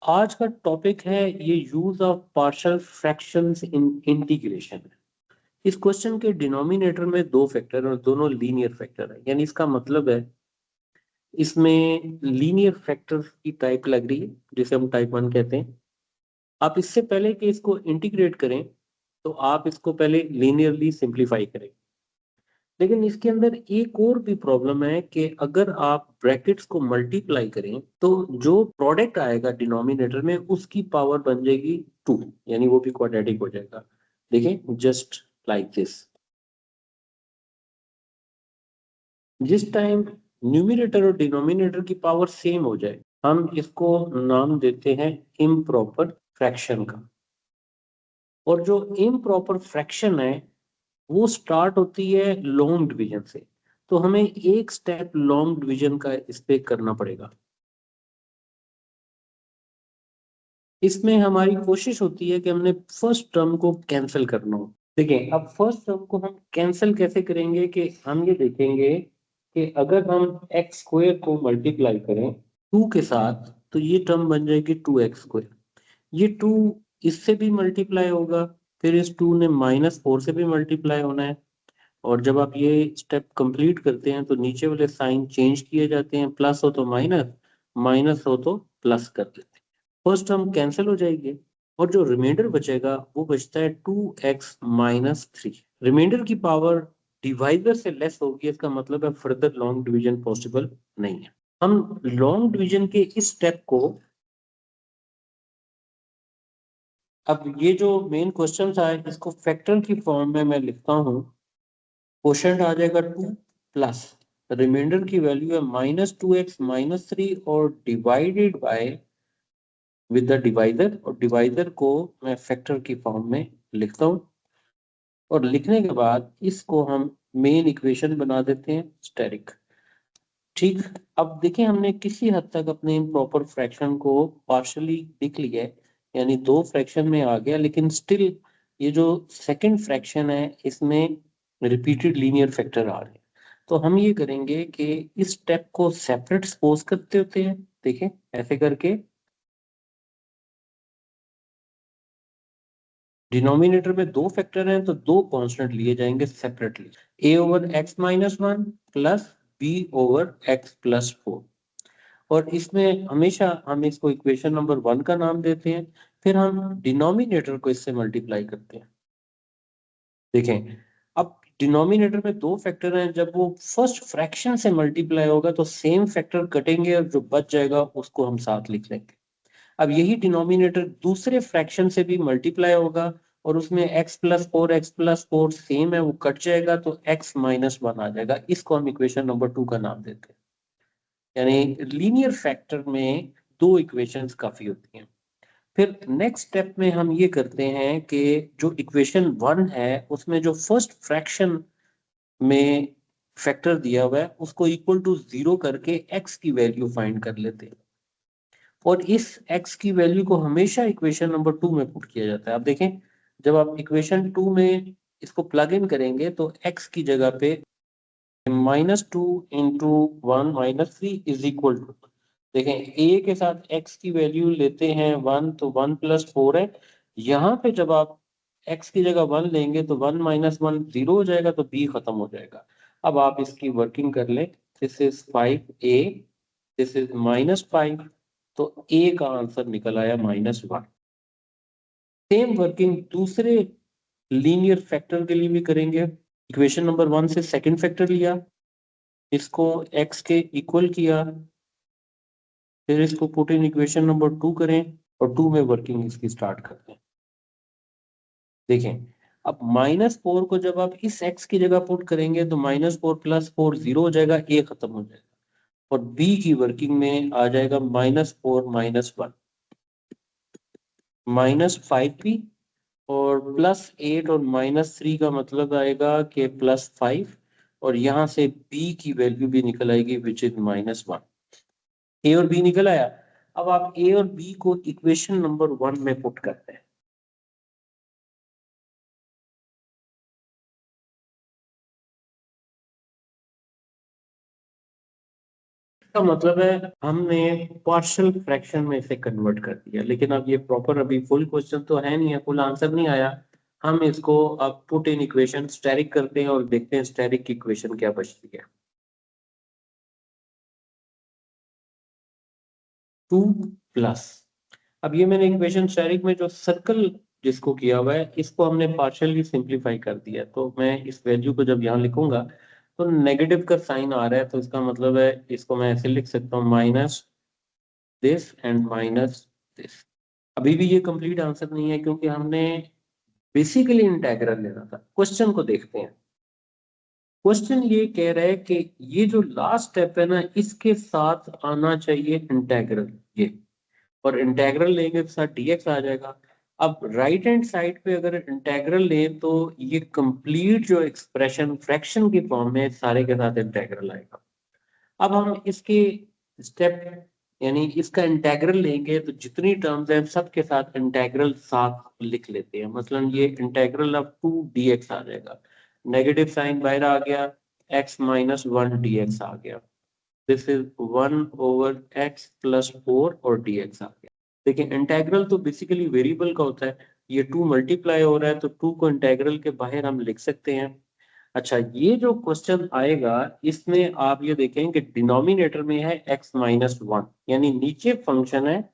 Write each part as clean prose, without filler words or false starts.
आज का टॉपिक है ये use of partial fractions in integration. इस क्वेश्चन के डिनोमिनेटर में दो फैक्टर और दोनों लीनियर फैक्टर है, यानी इसका मतलब है इसमें लीनियर फैक्टर की टाइप लग रही है जिसे हम टाइप 1 कहते हैं। आप इससे पहले कि इसको इंटीग्रेट करें तो आप इसको पहले लीनियरली सिंप्लीफाई करें। लेकिन इसके अंदर एक और भी प्रॉब्लम है कि अगर आप ब्रैकेट्स को मल्टीप्लाई करें तो जो प्रोडक्ट आएगा डिनोमिनेटर में उसकी पावर बन जाएगी 2, यानी वो भी क्वाड्रेटिक हो जाएगा। देखें, जस्ट लाइक दिस। जिस टाइम न्यूमरेटर और डिनोमिनेटर की पावर सेम हो जाए हम इसको नाम देते हैं इम्प्रॉपर फ्रैक्शन का। और जो इम्प्रॉपर फ्रैक्शन है वो स्टार्ट होती है लॉन्ग डिवीजन से, तो हमें एक स्टेप लॉन्ग डिवीजन का इस पे करना पड़ेगा। इसमें हमारी कोशिश होती है कि हमने फर्स्ट टर्म को कैंसिल करना हो। देखिए, अब फर्स्ट टर्म को हम कैंसिल कैसे करेंगे कि हम ये देखेंगे कि अगर हम एक्स स्क्वायर को मल्टीप्लाई करें 2 के साथ तो ये टर्म बन जाएगी 2x²। ये 2 इससे भी मल्टीप्लाई होगा, फिर इस 2 ने -4 से भी मल्टीप्लाई होना है। और जब आप ये स्टेप कंप्लीट करते हैं तो नीचे वाले साइन चेंज किए जाते हैं, प्लस हो तो माइनस, माइनस हो तो प्लस कर देते हैं। फर्स्ट टर्म कैंसिल हो जाएगी और जो रिमाइंडर बचेगा वो बचता है 2x-3। रिमाइंडर की पावर डिवाइजर से लेस होगी, इसका मतलब है फर्दर लॉन्ग डिवीजन पॉसिबल नहीं है। हम लॉन्ग डिवीजन के इस स्टेप को, अब ये जो मेन क्वेश्चन था इसको फैक्टर की फॉर्म में मैं लिखता हूँ। क्वोशंट आ जाएगा 2 प्लस रिमाइंडर की वैल्यू है -2x-3 और divided by with the divisor, और डिवाइजर को मैं फैक्टर की फॉर्म में लिखता हूँ। और लिखने के बाद इसको हम मेन इक्वेशन बना देते हैं स्टेरिक। ठीक, अब देखिए हमने किसी हद तक अपने इम्प्रॉपर फ्रैक्शन को पार्शली लिख लिया है, यानी दो फ्रैक्शन में आ गया, लेकिन स्टिल ये जो सेकंड फ्रैक्शन है इसमें रिपीटेड लीनियर फैक्टर आ रहे हैं। तो हम ये करेंगे कि इस स्टेप को सेपरेट सपोज करते होते हैं। देखिए ऐसे करके डिनोमिनेटर में दो फैक्टर हैं तो दो कांस्टेंट लिए जाएंगे सेपरेटली, a/x-1 प्लस b/x+4। और इसमें हमेशा हम इसको इक्वेशन नंबर 1 का नाम देते हैं, फिर हम डिनोमिनेटर को इससे मल्टीप्लाई करते हैं। देखें, अब डिनोमिनेटर में दो फैक्टर हैं, जब वो फर्स्ट फ्रैक्शन से मल्टीप्लाई होगा तो सेम फैक्टर कटेंगे और जो बच जाएगा उसको हम साथ लिख लेंगे। अब यही डिनोमिनेटर दूसरे फ्रैक्शन से भी मल्टीप्लाई होगा और उसमें x+4 सेम है, वो कट जाएगा तो x-1 आ जाएगा। इसको हम इक्वेशन नंबर 2 का नाम देते हैं। यानी लीनियर फैक्टर में दो इक्वेशंस काफी होती हैं। फिर नेक्स्ट स्टेप में हम ये करते हैं कि जो इक्वेशन 1 है उसमें जो फर्स्ट फ्रैक्शन में फैक्टर दिया हुआ है उसको इक्वल टू 0 करके x की वैल्यू फाइंड कर लेते हैं। और इस x की वैल्यू को हमेशा इक्वेशन नंबर 2 में पुट किया जाता है। अब देखें, जब आप इक्वेशन 2 में इसको प्लग इन करेंगे तो x की जगह पे -2 × 1 - 3 इज इक्वल टू, देखें a के साथ x की वैल्यू लेते हैं 1 तो 1 + 4 है। यहाँ पे जब आप x की जगह 1 लेंगे तो 1 - 1 0 हो जाएगा तो b खत्म हो जाएगा। अब आप इसकी वर्किंग कर लें, this is 5a, this is -5, तो a का आंसर निकल आया -1। सेम वर्किंग दूसरे लीनियर फैक्टर के लिए भी करेंगे। इक्वेशन नंबर 1 से सेकंड फैक्टर लिया, इसको x के इक्वल किया, फिर इसको पुट इन इक्वेशन नंबर 2 करें और 2 में वर्किंग इसकी स्टार्ट करते हैं। देखें, अब -4 को जब आप इस x की जगह पुट करेंगे तो -4 + 4 0 हो जाएगा, a खत्म हो जाएगा और b की वर्किंग में आ जाएगा -4 - 1 -5b और +8 और -3 का मतलब आएगा कि +5, और यहाँ से b की वैल्यू भी निकल आएगी विच इज -1। ए और बी निकल आया। अब आप ए और बी को इक्वेशन नंबर 1 में पुट करते हैं। का मतलब है हमने पार्शियल फ्रैक्शन में इसे कन्वर्ट कर दिया, लेकिन अब ये प्रॉपर अभी फुल क्वेश्चन तो है नहीं है, फुल आंसर नहीं आया। हम इसको अब पुट इन इक्वेशन स्टेरिक करते हैं और देखते हैं स्टेरिक की इक्वेशन क्या बचती है। 2 प्लस, अब ये मैंने इक्वेशन स्टेरिक में जो सर्कल जिसको किया हुआ है इसको हमने पार्शियली सिंप्लीफाई कर दिया, तो मैं इस वैल्यू को जब यहाँ लिखूंगा तो नेगेटिव का साइन आ रहा है, तो इसका मतलब है इसको मैं ऐसे लिख सकता हूँ minus this and minus this. अभी भी ये कंप्लीट आंसर नहीं है क्योंकि हमने बेसिकली इंटेग्रल लेना था। क्वेश्चन को देखते हैं। क्वेश्चन ये कह रहा है कि ये जो लास्ट स्टेप है ना इसके साथ आना चाहिए इंटेग्रल, ये और इंटेग्रल लेंगे तो साथ dx आ जाएगा। अब राइट हैंड साइड पे अगर इंटेग्रल लें तो ये कंप्लीट जो एक्सप्रेशन फ्रैक्शन की फॉर्म में सारे के साथ इंटेग्रल आएगा। अब हम इसके स्टेप यानी इसका इंटेग्रल लेंगे तो जितनी टर्म्स हैं सबके साथ इंटेग्रल साथ लिख लेते हैं। मसलन ये इंटेग्रल ऑफ 2 dx आ जाएगा, नेगेटिव साइन बाहर आ गया, x माइनस 1 dx आ गया, this is 1 over x plus 4 और dx आ गया। देखिए इंटेग्रल तो बेसिकली वेरिएबल का होता है, ये 2 मल्टीप्लाई हो रहा है तो 2 को इंटेग्रल के बाहर हम लिख सकते हैं। अच्छा, ये जो क्वेश्चन आएगा इसमें आप ये देखें कि डिनोमिनेटर में है x माइनस 1, यानी नीचे फंक्शन है,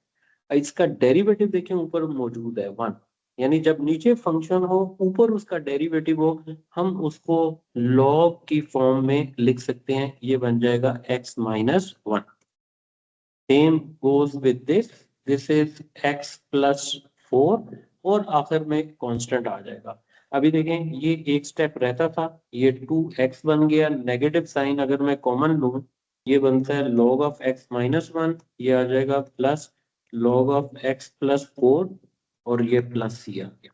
इसका डेरिवेटिव देखें ऊपर मौजूद है 1, यानी जब नीचे फंक्शन हो ऊपर उसका डेरिवेटिव हो हम उसको लॉग की फॉर्म में लिख सकते हैं, ये बन जाएगा x minus 1। Same goes with this, this is x plus 4 और आखिर में कांस्टेंट आ जाएगा। अभी देखें ये एक स्टेप रहता था, ये 2x बन गया, नेगेटिव साइन अगर मैं कॉमन लूं ये बनता है log ऑफ x माइनस 1, ये आ जाएगा plus log of x plus 4 और ये प्लस c आ गया।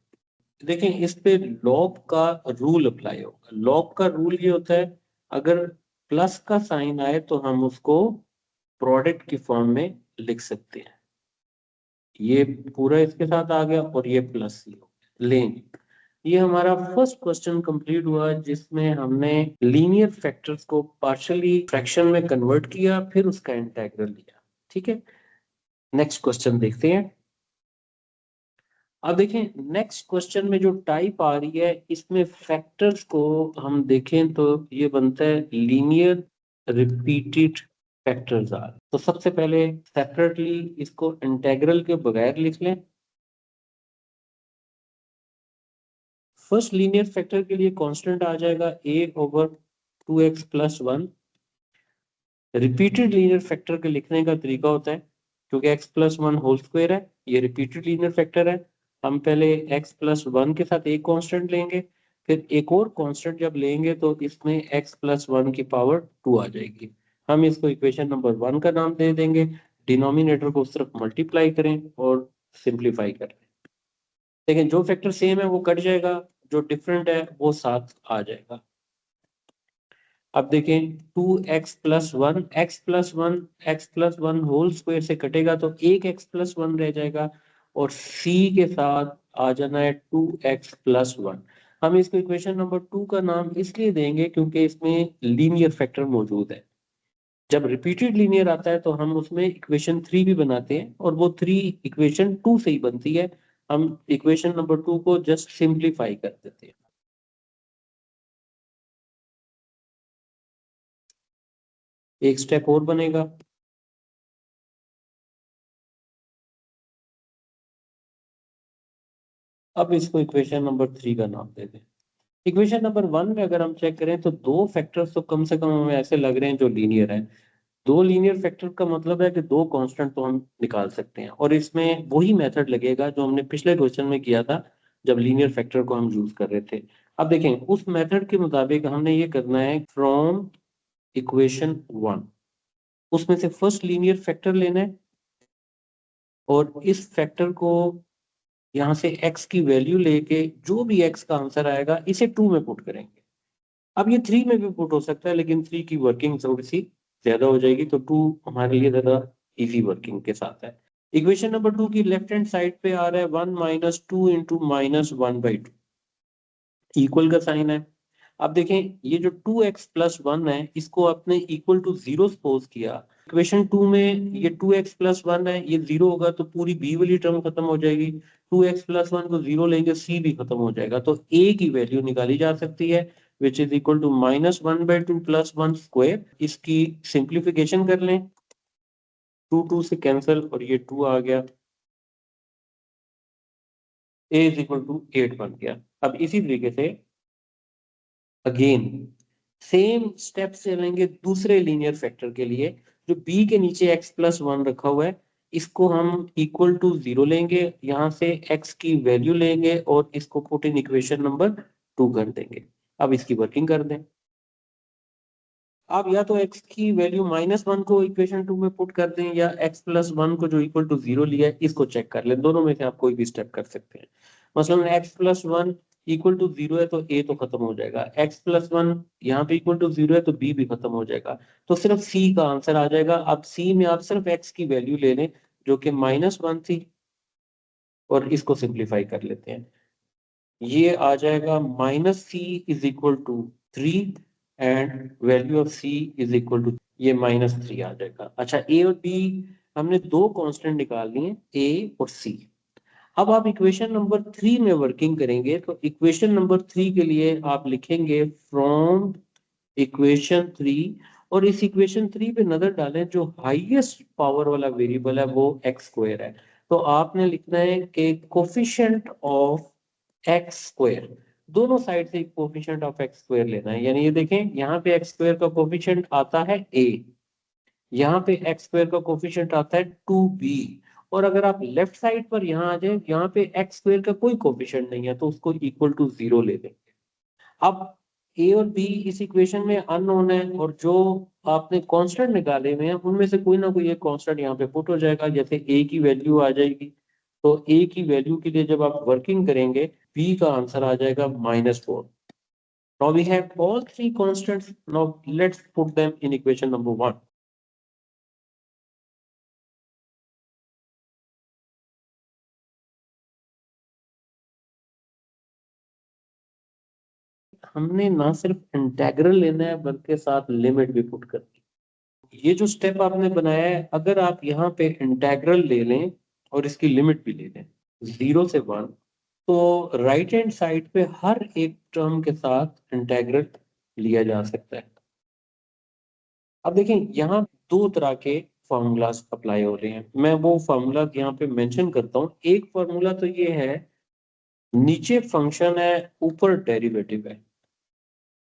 देखें इस पे log का रूल अप्लाई होगा। log का रूल ये होता है अगर प्लस का साइन आए तो हम उसको प्रोडक्ट की फॉर्म में लिख सकते हैं। ये पूरा इसके साथ आ गया और ये प्लस सी हो गया। लेन ये हमारा फर्स्ट क्वेश्चन कंप्लीट हुआ जिसमें हमने लीनियर फैक्टर्स को पार्शियली फ्रैक्शन में कन्वर्ट किया फिर उसका इंटीग्रल लिया। ठीक है, नेक्स्ट क्वेश्चन देखते हैं। अब देखें नेक्स्ट क्वेश्चन में जो टाइप आ रही है इसमें फैक्टर्स को हम देखें तो ये बनता है लीनियर रिपीटेड फैक्टर्स आर। तो सबसे पहले सेपरेटली इसको इंटीग्रल के बगैर लिख लें। फर्स्ट लीनियर फैक्टर के लिए कांस्टेंट आ जाएगा a over 2x plus 1। Repeated linear factor के लिखने का तरीका होता है क्योंकि x प्लस 1 होल स्क्वायर है, ये रिपीटेड लीनियर फैक्टर है, हम पहले x प्लस 1 के साथ एक कांस्टेंट लेंगे, फिर एक और कांस्टेंट जब लेंगे तो इसमें x प्लस 1 की पावर 2 आ जाएगी। हम इसको इक्वेशन नंबर 1 का नाम दे देंगे, डिनोमिनेटर को सिर्फ मल्टीप्लाई करें और सिंप्लीफाई करें। लेकिन जो फैक्टर सेम है वो कट जाएगा, जो डिफरेंट है वो साथ आ जाएगा। अब देखें 2x plus 1 x plus 1 x plus 1 whole square से कटेगा तो एक x प्लस 1 रह जाएगा और c के साथ आ जाना है 2x प्लस 1। हम इसको इक्वेशन नंबर 2 का नाम इसलिए देंगे क्योंकि इसमें लीनियर फैक्टर मौजूद है। जब रिपीटेड लीनियर आता है तो हम उसमें इक्वेशन 3 भी बनाते हैं और वो 3 इक्वेशन 2 से ही बनती है, हम इक्वेशन नंबर 2 को जस्ट सिंप्लीफाई कर देते हैं। एक स्टेप और बनेगा, अब इसको इक्वेशन नंबर 3 का नाम दे दें। इक्वेशन नंबर 1 में अगर हम चेक करें तो दो फैक्टर्स तो कम से कम हमें ऐसे लग रहे हैं जो लीनियर है। दो लीनियर फैक्टर का मतलब है कि दो कांस्टेंट तो हम निकाल सकते हैं और इसमें वही मेथड लगेगा जो हमने पिछले क्वेश्चन में किया था जब लीनियर फैक्टर को हम यूज कर रहे थे। अब देखें उस मेथड के मुताबिक हमने ये करना है फ्रॉम इक्वेशन 1, उसमें से फर्स्ट लीनियर फैक्टर लेना है और इस फैक्टर को यहाँ से x की वैल्यू लेके जो भी x का आंसर आएगा इसे 2 में पुट करेंगे। अब ये 3 में भी पुट हो सकता है लेकिन 3 की वर्किंग थोड़ी सी ज्यादा हो जाएगी तो 2 हमारे लिए ज्यादा इजी वर्किंग के साथ है। इक्वेशन नंबर 2 की लेफ्ट हैंड साइड पे आ रहा है 1 माइनस 2 इंटू माइनस 1/2, इक्वल का साइन है। अब देखें ये जो 2x प्लस 1 है इसको आपने इक्वल टू 0 सपोज किया इक्वेशन 2 में ये 2x प्लस 1 है, ये 0 होगा तो पूरी b वाली टर्म खत्म हो जाएगी। 2x प्लस 1 को 0 लेंगे, c भी खत्म हो जाएगा, तो a की वैल्यू निकाली जा सकती है which is equal to -1/2 plus 1 square. इसकी सिंप्लीफिकेशन कर लें, 2 से कैंसिल और ये 2 आ गया, a इज इक्वल टू 8 बन गया। अब इसी तरीके से अगेन सेम स्टेप चलेंगे दूसरे लीनियर फैक्टर के लिए। जो b के नीचे x प्लस 1 रखा हुआ है, इसको हम इक्वल टू 0 लेंगे, यहां से x की वैल्यू लेंगे और इसको पुट इन इक्वेशन नंबर 2 कर देंगे। अब इसकी वर्किंग कर दें। आप या तो x की वैल्यू -1 को इक्वेशन 2 में पुट कर दें, या x प्लस 1 को जो इक्वल टू 0 लिया है इसको चेक कर लें। दोनों में से आप कोई भी स्टेप कर सकते हैं। मसलन x प्लस 1 इक्वल टू 0 है तो a तो खत्म हो जाएगा, x प्लस 1 यहाँ पे इक्वल टू 0 है तो b भी खत्म हो जाएगा, तो सिर्फ c का आंसर आ जाएगा। अब c में आप सिर्फ x की वैल्यू ले लें जो कि -1 थी और इसको सिंप्लीफाई कर लेते हैं। ये आ जाएगा -c is equal to 3 and value of c is equal to ये -3 आ जाएगा। अच्छा, a और b हमने दो कांस्टेंट निकाल लिए, a और c। अब आप इक्वेशन नंबर 3 में वर्किंग करेंगे, तो इक्वेशन नंबर 3 के लिए आप लिखेंगे फ्रॉम इक्वेशन 3, और इस इक्वेशन 3 पे नजर डालें, जो हाईएस्ट पावर वाला वेरिएबल है वो x स्क्वायर है। तो आपने लिखना है कि कोफिशिएंट ऑफ एक्स स्क्वायर, दोनों साइड से कोफिशिएंट ऑफ एक्स स्क्वायर लेना है। यानी ये देखें, यहाँ पे एक्स स्क्वायर का कोफिशिएंट आता है a, यहाँ पे एक्स स्क्वायर का कोफिशिएंट आता है 2b, और अगर आप लेफ्ट साइड पर यहाँ आ जाए, यहाँ पे एक्स स्क्वायर का कोई कोफिशिएंट नहीं है तो उसको इक्वल टू 0 ले देंगे। अब ए और बी इस इक्वेशन में अननोन है, और जो आपने कांस्टेंट निकाले हुए हैं उनमें से कोई ना कोई एक कांस्टेंट यहाँ पे पुट हो जाएगा। जैसे ए की वैल्यू आ जाएगी, तो ए की वैल्यू के लिए जब आप वर्किंग करेंगे बी का आंसर आ जाएगा -4। Now we have all three constants. Now let's put them in equation number 1. हमने ना सिर्फ इंटेग्रल लेना है बल्कि साथ लिमिट भी पुट करनी है। ये जो स्टेप आपने बनाया है, अगर आप यहाँ पे इंटेग्रल ले लें और इसकी लिमिट भी ले लें 0 से 1, तो राइट हैंड साइड पे हर एक टर्म के साथ इंटेग्रल लिया जा सकता है। अब देखें, यहाँ दो तरह के फॉर्मूलाज अप्लाई हो रहे हैं, मैं वो फॉर्मूला यहाँ पे मेंशन करता हूँ। एक फॉर्मूला तो ये है, नीचे फंक्शन है ऊपर डेरिवेटिव है,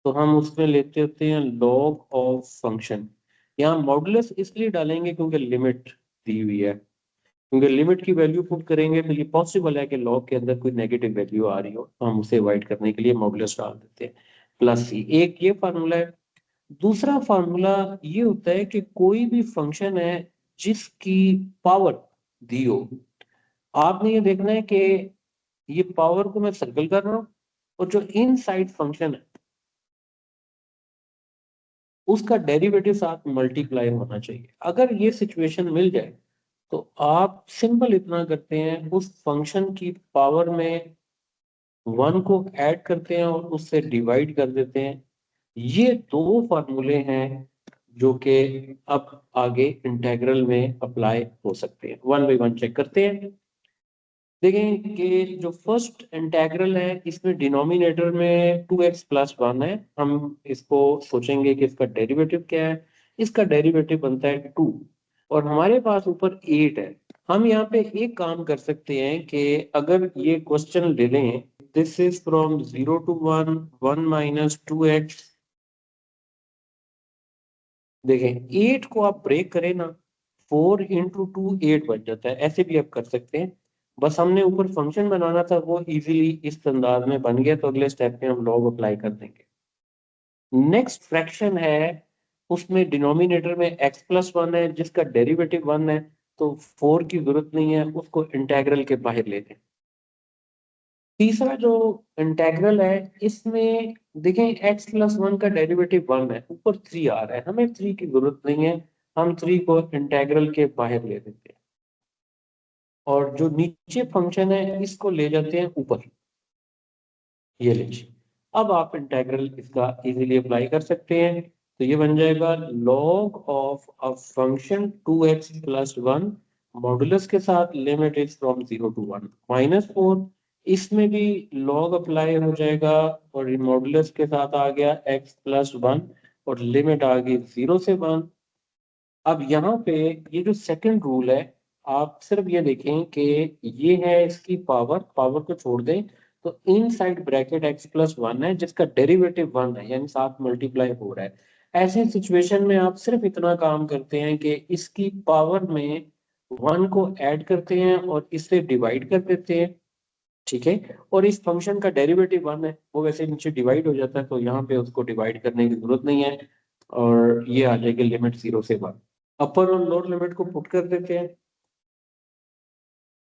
तो हम उसमें लेते होते हैं लॉग ऑफ फंक्शन। यहाँ मॉडुलस इसलिए डालेंगे क्योंकि लिमिट दी हुई है, क्योंकि लिमिट की वैल्यू पुट करेंगे तो ये पॉसिबल है कि लॉग के अंदर कोई नेगेटिव वैल्यू आ रही हो, तो हम उसे अवॉइड करने के लिए मॉडुलस डाल देते हैं प्लस सी। एक ये फार्मूला है। दूसरा फार्मूला ये होता है कि कोई भी फंक्शन है जिसकी पावर दी हो, आपने ये देखना है कि ये पावर को मैं सर्कल कर रहा हूँ, और जो इनसाइड फंक्शन है उसका डेरिवेटिव साथ मल्टीप्लाई होना चाहिए। अगर ये सिचुएशन मिल जाए तो आप सिंपल इतना करते हैं, उस फंक्शन की पावर में 1 को ऐड करते हैं और उससे डिवाइड कर देते हैं। ये दो फॉर्मूले हैं जो कि अब आगे इंटीग्रल में अप्लाई हो सकते हैं। वन बाई वन चेक करते हैं। देखें कि जो फर्स्ट इंटीग्रल है इसमें डिनोमिनेटर में 2x प्लस 1 है। हम इसको सोचेंगे कि इसका डेरिवेटिव क्या है। इसका डेरिवेटिव बनता है 2, और हमारे पास ऊपर 8 है। हम यहाँ पे एक काम कर सकते हैं कि अगर ये क्वेश्चन ले लें, this is from 0 to 1, 1 minus 2x। देखें 8 को आप ब्रेक करें ना, 4 into 2 8 बन जाता है। ऐसे भी आप कर सकते हैं, बस हमने ऊपर फंक्शन बनाना था, वो इजीली इस अंदाज में बन गया, तो अगले स्टेप में हम लॉग अप्लाई कर देंगे। नेक्स्ट फ्रैक्शन है, उसमें डिनोमिनेटर में x प्लस 1 है जिसका डेरिवेटिव 1 है, तो 4 की जरूरत नहीं है, उसको इंटेग्रल के बाहर ले लें। तीसरा जो इंटेग्रल है इसमें देखें x प्लस 1 का डेरिवेटिव 1 है, ऊपर 3 आ रहा है, हमें 3 की जरूरत नहीं है, हम 3 को इंटेग्रल के बाहर ले देते हैं, और जो नीचे फंक्शन है इसको ले जाते हैं ऊपर। ये लीजिए, अब आप इंटेग्रल इसका इजीली अप्लाई कर सकते हैं। तो ये बन जाएगा log of a function 2x plus 1 modulus के साथ लिमिट इज फ्रॉम 0 to 1 -4। इसमें भी log अप्लाई हो जाएगा और ये मॉडुलस के साथ आ गया x प्लस 1 और लिमिट आ गई 0 से 1। अब यहाँ पे ये जो सेकंड रूल है, आप सिर्फ ये देखें कि ये है इसकी पावर, पावर को छोड़ दें तो इनसाइड ब्रैकेट x प्लस 1 है जिसका डेरिवेटिव 1 है, यानी साथ मल्टीप्लाई हो रहा है। ऐसे सिचुएशन में आप सिर्फ इतना काम करते हैं कि इसकी पावर में 1 को ऐड करते हैं और इससे डिवाइड कर देते हैं, ठीक है। और इस फंक्शन का डेरिवेटिव 1 है, वो वैसे नीचे डिवाइड हो जाता है तो यहाँ पे उसको डिवाइड करने की जरूरत नहीं है और ये आ जाएगी लिमिट 0 से 1। अपर और लोअर लिमिट को पुट कर देते हैं।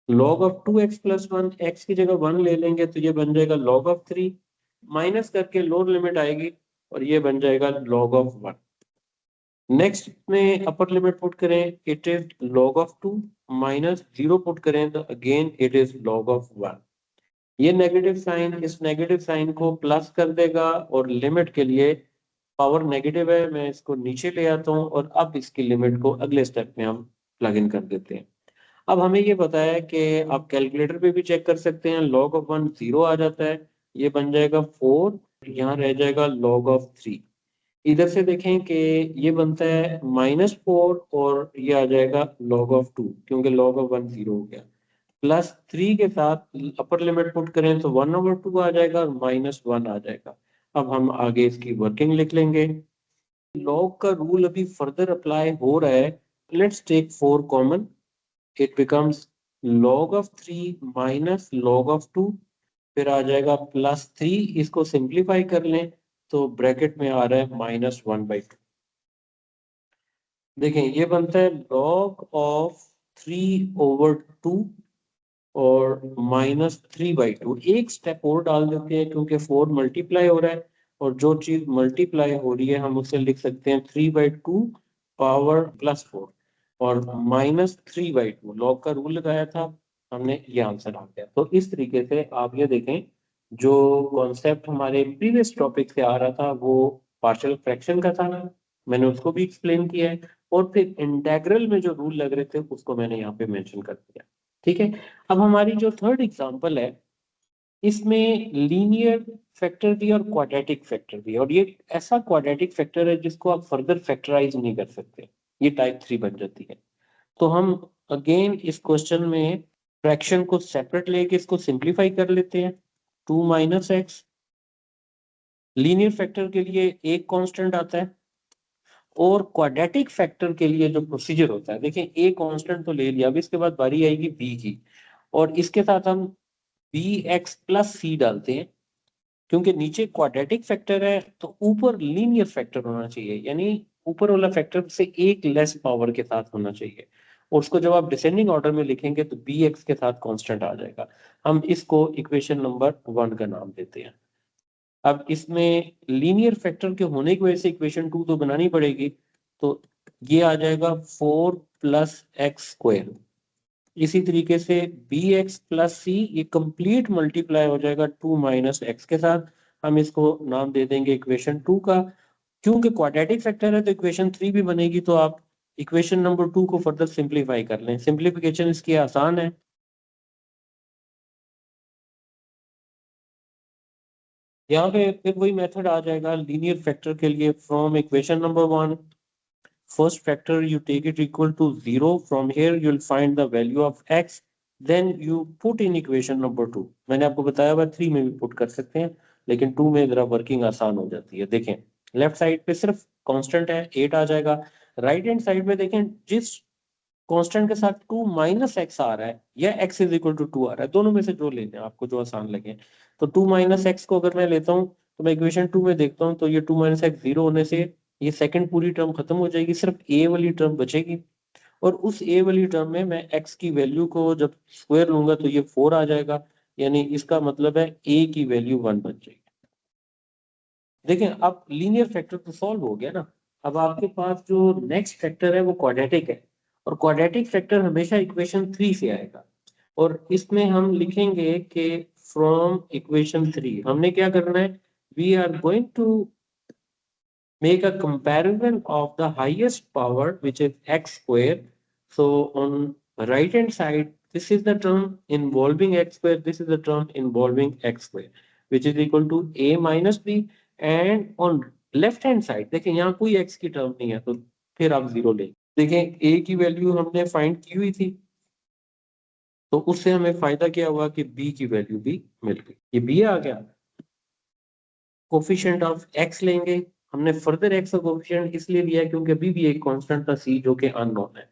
log of 2x plus 1, x की जगह 1 ले लेंगे तो ये बन जाएगा log ऑफ 3, माइनस करके लोअर लिमिट आएगी और ये बन जाएगा log ऑफ 1। नेक्स्ट में अपर लिमिट पुट करें, it is log of 2 minus 0 put करें तो again it is log of 1। ये नेगेटिव साइन इस नेगेटिव साइन को प्लस कर देगा और लिमिट के लिए पावर नेगेटिव है, मैं इसको नीचे ले आता हूँ और अब इसकी लिमिट को अगले स्टेप में हम प्लग इन कर देते हैं। अब हमें ये पता है कि आप कैलकुलेटर पे भी चेक कर सकते हैं, log ऑफ 1 0 आ जाता है, ये बन जाएगा 4, यहाँ रह जाएगा log ऑफ 3। इधर से देखें कि ये बनता है -4 और ये आ जाएगा log ऑफ 2 क्योंकि log ऑफ 1 0 हो गया, प्लस 3 के साथ अपर लिमिट पुट करें तो 1/2 आ जाएगा और -1 आ जाएगा। अब हम आगे इसकी वर्किंग लिख लेंगे। लॉग का रूल अभी फर्दर अप्लाई हो रहा है, let's take 4 common, it becomes log of 3 minus log of 2, फिर आ जाएगा +3, इसको सिंप्लीफाई कर लें तो ब्रैकेट में आ रहा है -1/2। देखें ये बनता है log ऑफ 3/2 और -3/2। एक स्टेप और डाल देते हैं क्योंकि 4 मल्टीप्लाई हो रहा है और जो चीज मल्टीप्लाई हो रही है हम उसे लिख सकते हैं 3/2 पावर +4 और -3/2। लॉग का रूल लगाया था हमने, ये आंसर आ गया। तो इस तरीके से आप ये देखें, जो कॉन्सेप्ट हमारे प्रीवियस टॉपिक से आ रहा था वो पार्शियल फ्रैक्शन का था, मैंने उसको भी एक्सप्लेन किया है और फिर इंटेग्रल में जो रूल लग रहे थे उसको मैंने यहाँ पे मेंशन कर दिया, ठीक है। अब हमारी जो थर्ड एग्जांपल है, इसमें लीनियर फैक्टर भी और क्वाड्रेटिक फैक्टर भी, और ये ऐसा क्वाड्रेटिक फैक्टर है जिसको आप फर्दर फैक्टराइज नहीं कर सकते, ये टाइप 3 बन जाती है। तो हम अगेन इस क्वेश्चन में फ्रैक्शन को सेपरेट लेके इसको सिंप्लीफाई कर लेते हैं। 2 माइनस एक्स, लीनियर फैक्टर के लिए एक कांस्टेंट आता है और क्वाड्रेटिक फैक्टर के लिए जो प्रोसीजर होता है, देखिए ए कांस्टेंट तो ले लिया, अब इसके बाद बारी आएगी बी की और इसके साथ हम बी एक्स प्लस सी डालते हैं क्योंकि नीचे क्वाड्रेटिक फैक्टर है तो ऊपर लीनियर फैक्टर होना चाहिए, यानी ऊपर वाला फैक्टर से एक लेस पावर के साथ होना चाहिए और उसको जब आप डिसेंडिंग ऑर्डर में लिखेंगे तो बी एक्स के साथ कांस्टेंट आ जाएगा। हम इसको इक्वेशन नंबर 1 का नाम देते हैं। अब इसमें लीनियर फैक्टर के होने की वजह से इक्वेशन 2 तो बनानी पड़ेगी, तो ये आ जाएगा 4 प्लस एक्स स्क्वायर। इसी तरीके से बी एक्स प्लस सी ये कंप्लीट मल्टीप्लाई हो जाएगा 2 माइनस एक्स के साथ, हम इसको नाम दे देंगे इक्वेशन 2 का। क्योंकि क्वाड्रेटिक फैक्टर है तो इक्वेशन 3 भी बनेगी, तो आप इक्वेशन नंबर 2 को फर्दर सिंप्लीफाई कर लें, सिंप्लीफिकेशन इसकी आसान है। यहाँ पे फिर वही मेथड आ जाएगा लीनियर फैक्टर के लिए, from equation number 1 first factor you take it equal to 0, from here you'll find the value of x, then you put in equation number 2। मैंने आपको बताया हुआ 3 में भी पुट कर सकते हैं लेकिन 2 में जरा वर्किंग आसान हो जाती है। देखें लेफ्ट साइड पे सिर्फ कांस्टेंट है 8 आ जाएगा, राइट हैंड साइड में देखें जिस कांस्टेंट के साथ 2 माइनस एक्स आ रहा है या x इज इक्वल टू 2 आ रहा है, दोनों में से जो लेते हैं आपको जो आसान लगे। तो 2 माइनस एक्स को अगर मैं लेता हूँ तो मैं इक्वेशन 2 में देखता हूँ तो ये 2 माइनस एक्स 0 होने से ये सेकंड पूरी टर्म खत्म हो जाएगी, सिर्फ a वाली टर्म बचेगी और उस a वाली टर्म में मैं x की वैल्यू को जब स्क्वायर लूंगा तो ये 4 आ जाएगा, यानी इसका मतलब है a की वैल्यू 1 बन जाएगी। देखें अब लीनियर फैक्टर तो सॉल्व हो गया ना। अब आपके पास जो नेक्स्ट फैक्टर है वो क्वाड्रेटिक है और क्वाड्रेटिक फैक्टर हमेशा इक्वेशन 3 से आएगा और इसमें हम लिखेंगे कि फ्रॉम इक्वेशन 3 हमने क्या करना है, we are going to make a comparison of the highest power, which is x square. So on right hand side, this is the term involving x square, this is the term involving x square, which is equal to a minus b. And on left hand side देखें यहाँ कोई x की term नहीं है, तो फिर आप zero ले देखें। a की वैल्यू हमने फाइंड की हुई थी, तो उससे हमें फायदा क्या हुआ कि b की वैल्यू भी मिल गई। ये b आ गया। कोफिशिएंट ऑफ x लेंगे, हमने फर्दर x का कोफिशिएंट इसलिए लिया क्योंकि अभी भी एक कांस्टेंट था c जो कि अननोन है।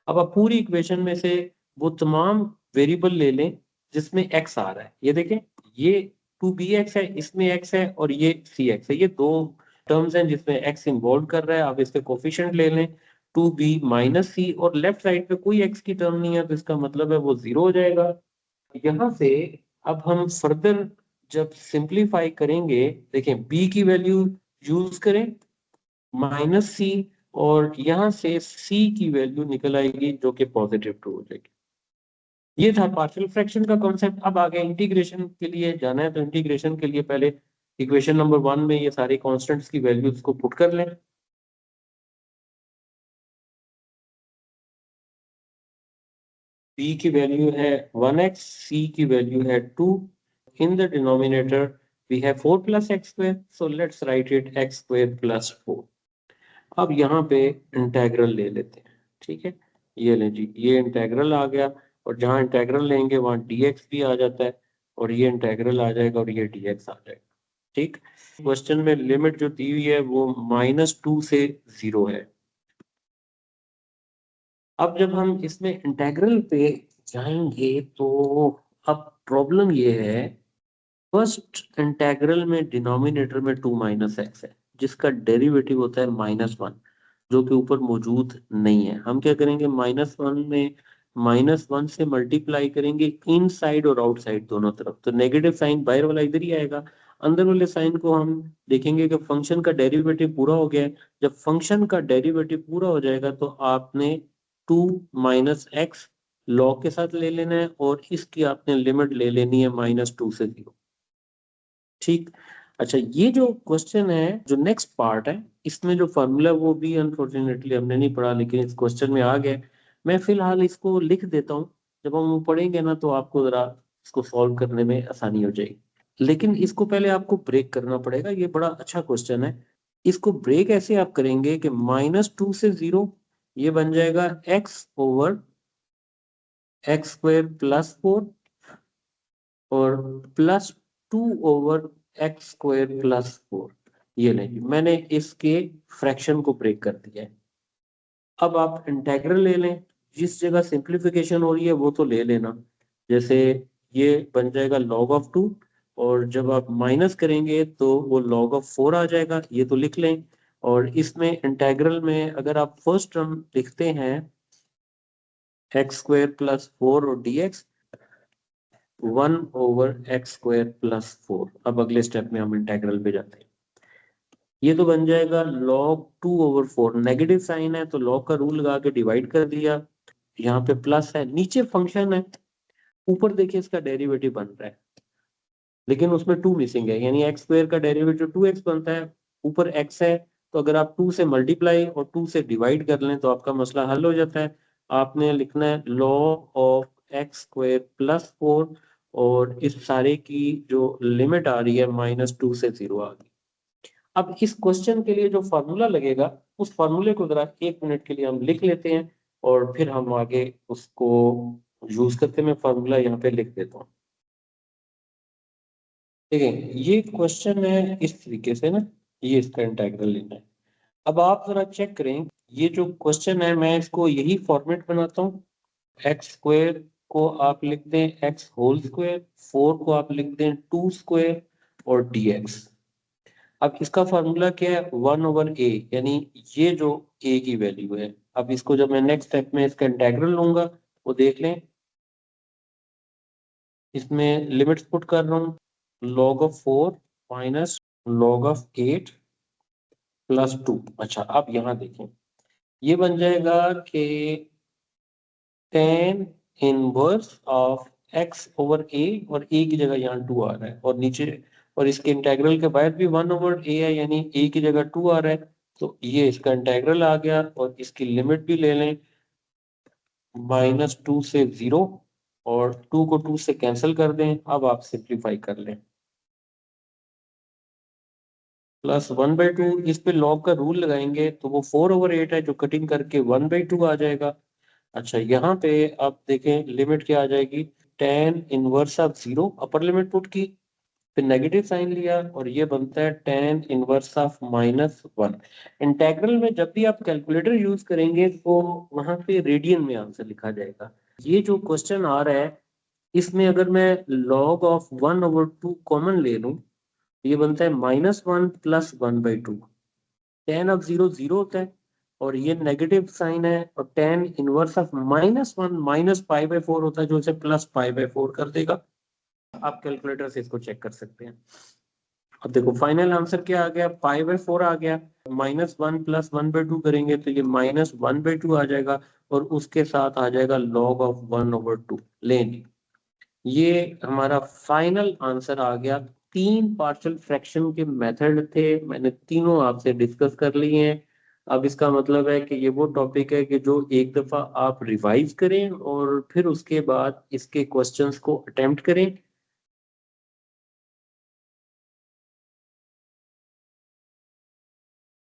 अब आप पूरी इक्वेशन में से वो तमाम वेरिएबल ले लें जिसमें x आ रहा है। ये देखें, ये 2bx है, इसमें x है, और ये cx है। ये दो टर्म्स हैं जिसमें x इन्वॉल्व कर रहा है। आप इसके कोफिशिएंट ले लें 2b माइनस c, और लेफ्ट साइड पे कोई x की टर्म नहीं है, तो इसका मतलब है वो जीरो हो जाएगा। यहाँ से अब हम फर्दर जब सिंप्लीफाई करेंगे, देखें b की वैल्यू यूज करें माइनस सी, और यहां से c की वैल्यू निकल आएगी जो कि पॉजिटिव 2 हो जाएगी। ये था पार्शियल फ्रैक्शन का कॉन्सेप्ट। अब आगे इंटीग्रेशन के लिए जाना है, तो इंटीग्रेशन के लिए पहले इक्वेशन नंबर 1 में ये सारी कॉन्स्टेंट्स की वैल्यूज को पुट कर लें। b की वैल्यू है 1x, c की वैल्यू है 2। in the denominator we have 4 plus x square, so let's write it x square plus 4। अब यहाँ पे इंटेग्रल ले लेते हैं, ठीक है। ये लें जी, ये इंटेग्रल आ गया, और जहाँ इंटेग्रल लेंगे वहाँ dx भी आ जाता है, और ये इंटेग्रल आ जाएगा, और ये dx आ जाएगा, ठीक। क्वेश्चन में लिमिट जो दी हुई है वो -2 से 0 है। अब जब हम इसमें इंटेग्रल पे जाएंगे तो अब प्रॉब्लम ये है, फर्स्ट इंटेग्रल में डिनोमिनेटर में 2 माइनस एक्स है, जिसका डेरिवेटिव होता है -1, जो कि ऊपर मौजूद नहीं है। हम क्या करेंगे, -1 में -1 से मल्टीप्लाई करेंगे इन साइड और आउटसाइड दोनों तरफ, तो नेगेटिव साइन बाहर वाला इधर ही आएगा। अंदर वाले साइन को हम देखेंगे कि फंक्शन का डेरिवेटिव पूरा हो गया है। जब फंक्शन का डेरिवेटिव पूरा हो जाएगा तो आपने 2 माइनस एक्स लॉग के साथ ले लेना है, और इसकी आपने लिमिट ले लेनी है -2 से 0, ठीक। अच्छा, ये जो क्वेश्चन है, जो नेक्स्ट पार्ट है, इसमें जो फॉर्मूला वो भी अनफॉर्चुनेटली हमने नहीं पढ़ा, लेकिन इस क्वेश्चन में आ गया। मैं फिलहाल इसको लिख देता हूँ, जब हम वो पढ़ेंगे ना तो आपको जरा इसको सॉल्व करने में आसानी हो जाएगी। लेकिन इसको पहले आपको ब्रेक करना पड़ेगा, ये बड़ा अच्छा क्वेश्चन है। इसको ब्रेक ऐसे आप करेंगे कि -2 से 0, ये बन जाएगा x over x square plus 4, और +2 ओवर एक्स स्क्वायर प्लस 4। ये नहीं, मैंने इसके फ्रैक्शन को ब्रेक कर दिया है। अब आप इंटेग्रल ले लें, जिस जगह सिंप्लीफिकेशन हो रही है वो तो ले लेना। जैसे ये बन जाएगा log ऑफ 2, और जब आप माइनस करेंगे तो वो log ऑफ 4 आ जाएगा, ये तो लिख लें। और इसमें इंटेग्रल में अगर आप फर्स्ट टर्म लिखते हैं एक्स स्क्वायर प्लस 4 और dx 1 over x square plus 4। अब अगले स्टेप में हम इंटेग्रल पे जाते हैं। ये तो बन जाएगा log 2 ओवर 4, नेगेटिव साइन है तो log का रूल लगा के डिवाइड कर दिया। यहाँ पे प्लस है, नीचे फंक्शन है, ऊपर देखिए इसका डेरिवेटिव बन रहा है, लेकिन उसमें 2 मिसिंग है, यानी एक्स स्क्वायर का डेरिवेटिव 2x बनता है, ऊपर x है। तो अगर आप 2 से मल्टीप्लाई और 2 से डिवाइड कर लें तो आपका मसला हल हो जाता है। आपने लिखना है log of x square plus 4, और इस सारे की जो लिमिट आ रही है -2 से 0 आ गई। अब इस क्वेश्चन के लिए जो फार्मूला लगेगा, उस फार्मूले को जरा 1 मिनट के लिए हम लिख लेते हैं, और फिर हम आगे उसको यूज करते हैं। मैं फार्मूला यहाँ पे लिख देता हूँ। ठीक है, ये क्वेश्चन है इस तरीके से ना, ये इसका इंटेग्रल लेना है। अब आप जरा चेक करें, ये जो क्वेश्चन है मैं इसको यही फॉर्मेट बनाता हूँ। एक्स स्क्वायर को आप लिख दें एक्स होल स्क्वायर, 4 को आप लिख दें 2 स्क्वायर, और dx। अब इसका फार्मूला क्या है, 1 ओवर ए, यानी ये जो ए की वैल्यू है। अब इसको जब मैं नेक्स्ट स्टेप में इसका इंटेग्रल लूंगा, वो देख लें, इसमें लिमिट्स पुट कर रहा हूँ, log of 4 minus log of 8 plus 2। अच्छा, अब यहाँ देखें, ये बन जाएगा कि tan inverse of x over a, और a की जगह यहाँ 2 आ रहा है, और नीचे और इसके इंटेग्रल के बाद भी 1 ओवर a है, यानी a की जगह 2 आ रहा है। तो ये इसका इंटेग्रल आ गया और इसकी लिमिट भी ले लें -2 से 0 और 2 को 2 से कैंसिल कर दें। अब आप सिंप्लीफाई कर लें +1/2 इस पे लॉग का रूल लगाएंगे तो वो 4/8 है जो कटिंग करके 1/2 आ जाएगा। अच्छा यहाँ पे आप देखें लिमिट क्या आ जाएगी tan inverse of 0 upper limit put की फिर नेगेटिव साइन लिया और ये बनता है tan इनवर्स ऑफ -1। इंटेग्रल में जब भी आप कैलकुलेटर यूज करेंगे तो वहां पे रेडियन में आंसर लिखा जाएगा। ये जो क्वेश्चन आ रहा है इसमें अगर मैं log ऑफ 1/2 कॉमन ले लूं ये बनता है -1 + 1/2। tan ऑफ 0 0 होता है और ये नेगेटिव साइन है और tan इनवर्स ऑफ -1 -π/4 होता है जो इसे +π/4 कर देगा। आप कैलकुलेटर से इसको चेक कर सकते हैं। अब देखो फाइनल आंसर क्या आ गया π/4 आ गया। -1 + 1/2 करेंगे तो ये -1/2 आ जाएगा और उसके साथ आ जाएगा log ऑफ 1/2 लें। ये हमारा फाइनल आंसर आ गया। 3 पार्शियल फ्रैक्शन के मेथड थे मैंने तीनों आपसे डिस्कस कर लिए हैं। अब इसका मतलब है कि ये वो टॉपिक है कि जो एक दफा आप रिवाइज करें और फिर उसके बाद इसके क्वेश्चंस को अटेम्प्ट करें